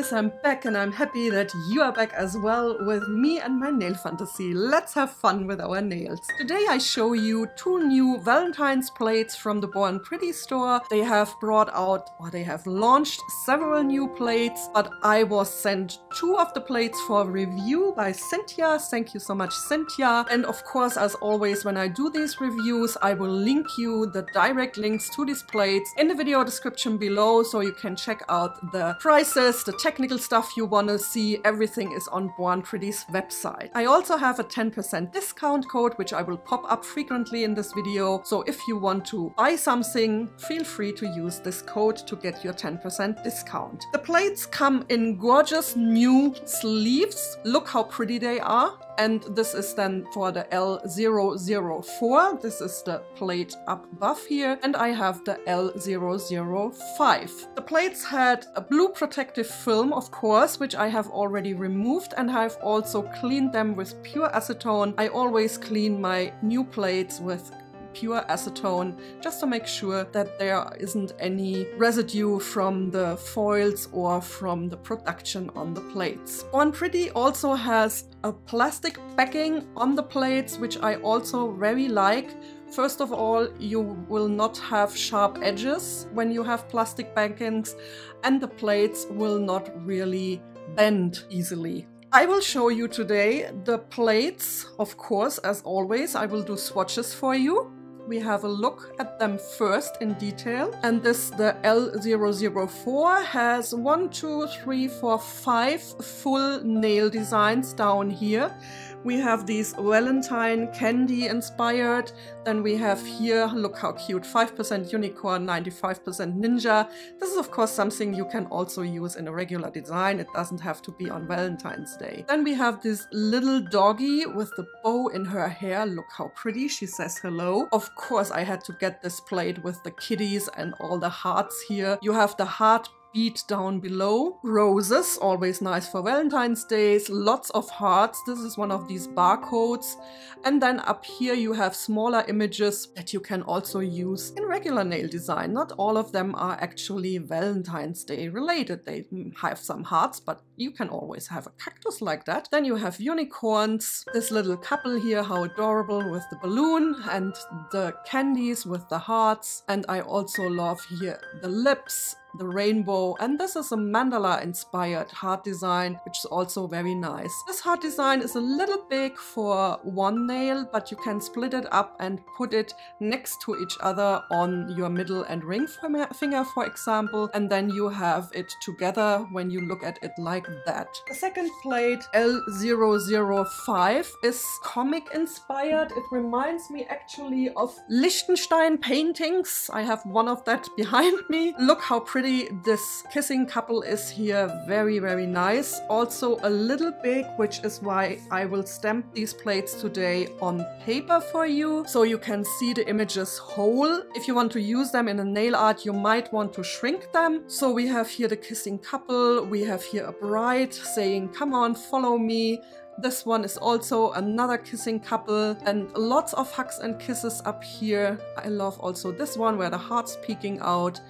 guys, I'm back and I'm happy that you are back as well with me and my nail fantasy. Let's have fun with our nails. Today I show you two new Valentine's plates from the Born Pretty store. They have brought out, or they have launched several new plates, but I was sent two of the plates for review by Cynthia. Thank you so much, Cynthia. And of course, as always, when I do these reviews, I will link you the direct links to these plates in the video description below, so you can check out the prices, the technical stuff you want to see. Everything is on Born Pretty's website. I also have a 10% discount code, which I will pop up frequently in this video. So if you want to buy something, feel free to use this code to get your 10% discount. The plates come in gorgeous new sleeves. Look how pretty they are. And this is then for the L004. This is the plate up above here. And I have the L005. The plates had a blue protective film, of course, which I have already removed, and I've also cleaned them with pure acetone. I always clean my new plates with pure acetone just to make sure that there isn't any residue from the foils or from the production on the plates. Born Pretty also has a plastic backing on the plates, which I also very like. First of all, you will not have sharp edges when you have plastic backings, and the plates will not really bend easily. I will show you today the plates. Of course, as always, I will do swatches for you. We have a look at them first in detail. And this, the L004, has 1, 2, 3, 4, 5 full nail designs down here. We have these Valentine candy inspired. Then we have here, look how cute, 5% unicorn, 95% ninja. This is of course something you can also use in a regular design. It doesn't have to be on Valentine's Day. Then we have this little doggy with the bow in her hair. Look how pretty, she says hello. Of course I had to get this plate with the kitties and all the hearts here. You have the heart bead down below. Roses, always nice for Valentine's Days. Lots of hearts. This is one of these barcodes. And then up here you have smaller images that you can also use in regular nail design. Not all of them are actually Valentine's Day related. They have some hearts, but you can always have a cactus like that. Then you have unicorns. This little couple here, how adorable, with the balloon and the candies with the hearts. And I also love here the lips, the rainbow, and this is a mandala inspired heart design, which is also very nice. This heart design is a little big for one nail, but you can split it up and put it next to each other on your middle and ring finger, for example, and then you have it together when you look at it like that. The second plate, L005, is comic inspired. It reminds me actually of Liechtenstein paintings. I have one of that behind me. Look how pretty this kissing couple is here. Very, very nice. Also a little big, which is why I will stamp these plates today on paper for you, so you can see the images whole. If you want to use them in a nail art, you might want to shrink them. So we have here the kissing couple. We have here a bride saying, "Come on, follow me." This one is also another kissing couple, and lots of hugs and kisses up here. I love also this one where the heart's peeking out.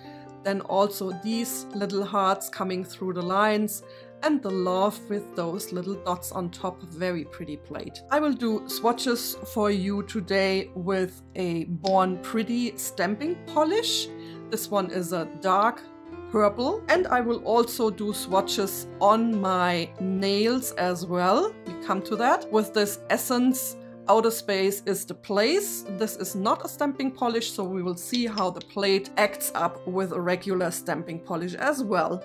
Then also these little hearts coming through the lines, and the love with those little dots on top. Very pretty plate. I will do swatches for you today with a Born Pretty stamping polish. This one is a dark purple, and I will also do swatches on my nails as well. We come to that with this Essence Outer Space is the Place. This is not a stamping polish, so we will see how the plate acts up with a regular stamping polish as well.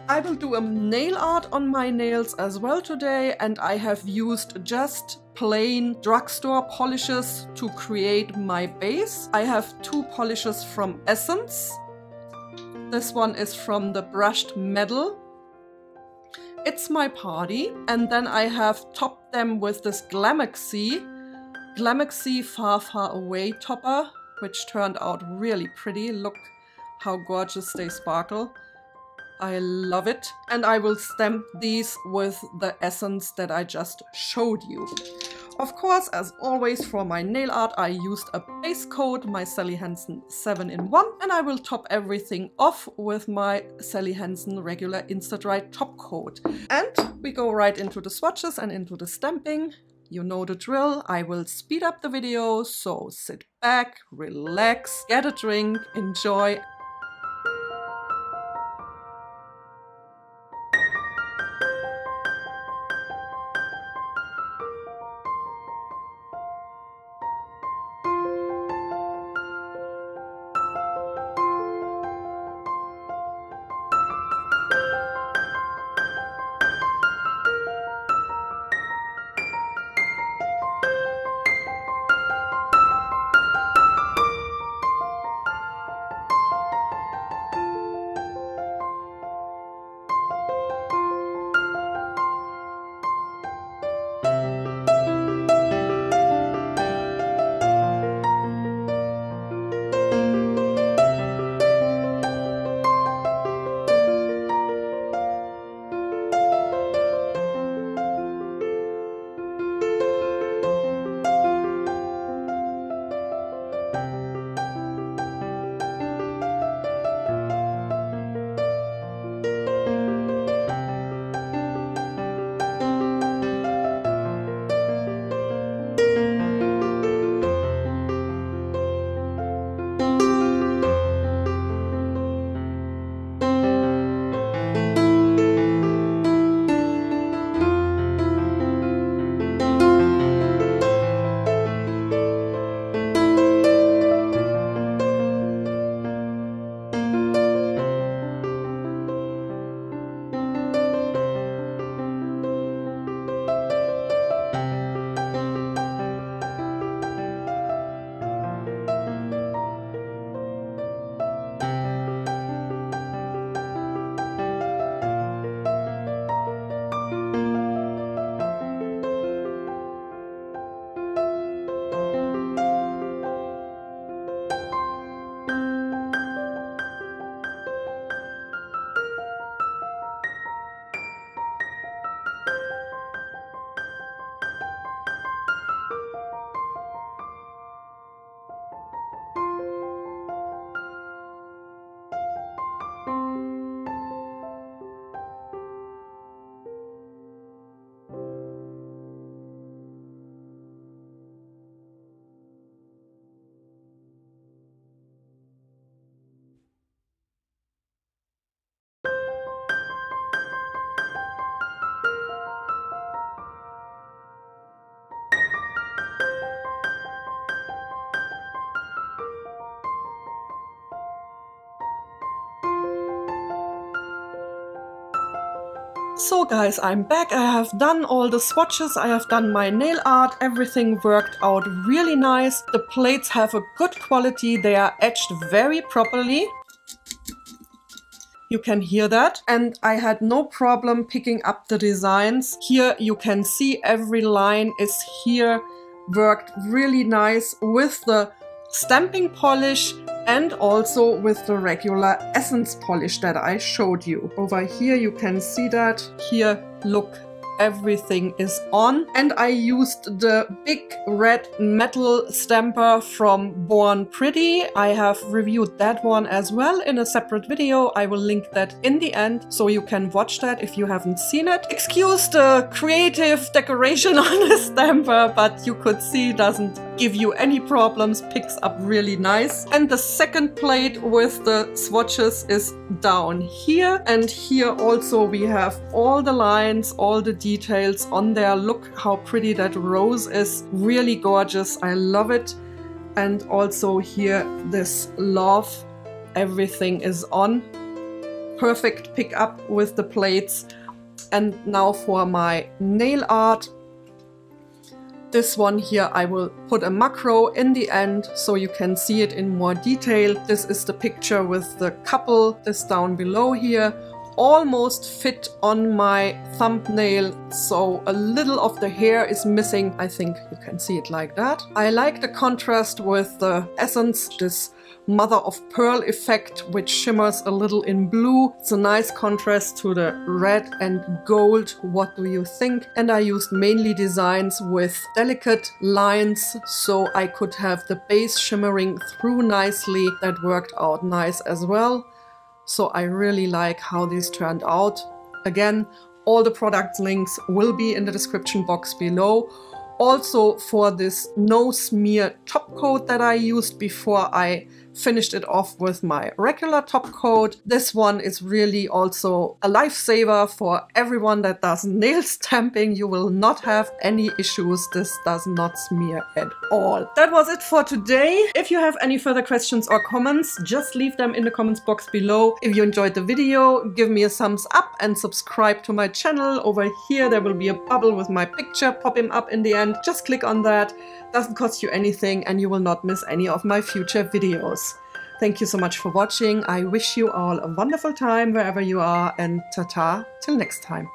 I will do a nail art on my nails as well today, and I have used just plain drugstore polishes to create my base. I have two polishes from Essence. This one is from the brushed metal. It's My Party. And then I have topped them with this Glamoxy Far Far Away topper, which turned out really pretty. Look how gorgeous they sparkle. I love it. And I will stamp these with the Essence that I just showed you. Of course, as always, for my nail art, I used a base coat, my Sally Hansen 7-in-1, and I will top everything off with my Sally Hansen regular Insta-Dry top coat. And we go right into the swatches and into the stamping. You know the drill. I will speed up the video, so sit back, relax, get a drink, enjoy. So guys, I'm back. I have done all the swatches, I have done my nail art, everything worked out really nice. The plates have a good quality, they are etched very properly. You can hear that. And I had no problem picking up the designs. Here you can see every line is here, worked really nice with the stamping polish and also with the regular essence polish that I showed you. Over here you can see that. Here, look, everything is on. And I used the big red metal stamper from Born Pretty. I have reviewed that one as well in a separate video. I will link that in the end so you can watch that if you haven't seen it. Excuse the creative decoration on the stamper, but you could see it doesn't give you any problems, picks up really nice. And the second plate with the swatches is down here. And here also we have all the lines, all the details on there. Look how pretty that rose is. Really gorgeous. I love it. And also here this love. Everything is on. Perfect pick up with the plates. And now for my nail art. This one here I will put a macro in the end so you can see it in more detail. This is the picture with the couple, this down below here. almost fit on my thumbnail, so a little of the hair is missing. I think you can see it like that. I like the contrast with the essence, this mother of pearl effect, which shimmers a little in blue. It's a nice contrast to the red and gold. What do you think? And I used mainly designs with delicate lines, so I could have the base shimmering through nicely. That worked out nice as well. So I really like how these turned out. Again, all the product links will be in the description box below. Also, for this no smear top coat that I used before I finished it off with my regular top coat. This one is really also a lifesaver for everyone that does nail stamping. You will not have any issues. This does not smear at all. That was it for today. If you have any further questions or comments, just leave them in the comments box below. If you enjoyed the video, give me a thumbs up and subscribe to my channel. Over here there will be a bubble with my picture popping up in the end. Just click on that. Doesn't cost you anything and you will not miss any of my future videos. Thank you so much for watching. I wish you all a wonderful time wherever you are, and ta-ta till next time.